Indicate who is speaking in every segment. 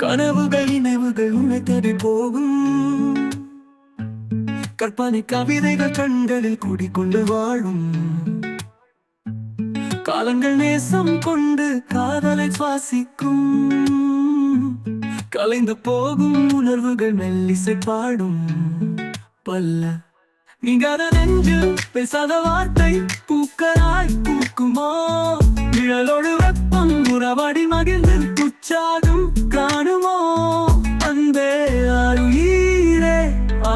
Speaker 1: கனவுகள் நினைவுகள் உன்னை தேடி போகும். கற்பனை கவிதைகள் கண்களில் கூடிக்கொண்டு வாழும். காலங்கள் நேசம் கொண்டு காதலை சுவாசிக்கும். கலைந்து போகும் உணர்வுகள் மெல்லிசை பாடும். பல்ல நீங்காத நெஞ்சு பேசாத வார்த்தை பூக்களாய் பூக்குமோ? நிழலோடு வெப்பம் உறவாடி மகிழ்ந்து உற்சாகம் காணுமோ? அன்பே ஆருயிரே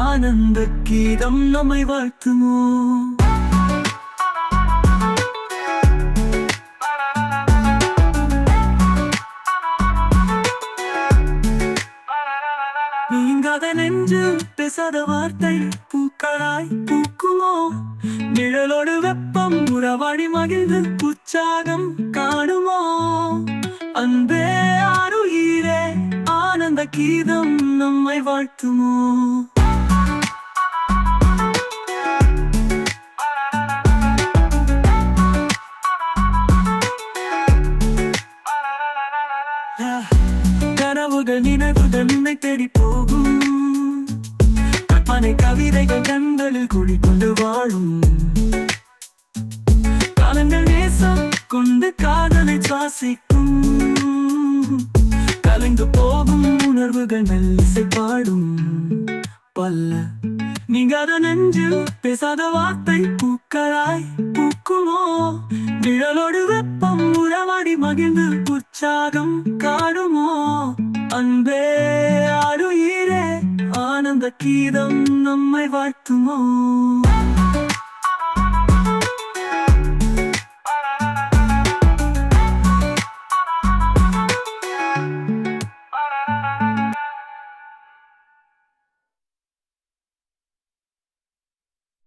Speaker 1: ஆனந்த கீதம் நம்மை வாழ்த்துமோ? நீங்காத நெஞ்சு பேசாத வார்த்தை பூக்களாய் பூக்குமோ? நிழலோடு வெப்பம் உறவாடி மகிழ்ந்து உற்சாகம் காணுமோ? அன்பே ஆருயிரே ஆனந்த கீதம் நம்மை வாழ்த்துமோ? கனவுகள் நினைவுகள் உன்னை தேடி போகும். கற்பனை கவிதைகள் கண்களில் குடிக்கொண்டு வாழும். காலங்கள் நேசம் கொண்டு காதலை சுவாசிக்கும். கலைந்து போகும் உணர்வுகள் மெல்லிசை பாடும். பல்ல நீங்காத நெஞ்சு பேசாத வார்த்தை பூக்களாய் பூக்குமோ? நிழலோடு வெப்பம் உறவாடி மகிழ்ந்து உற்சாகம்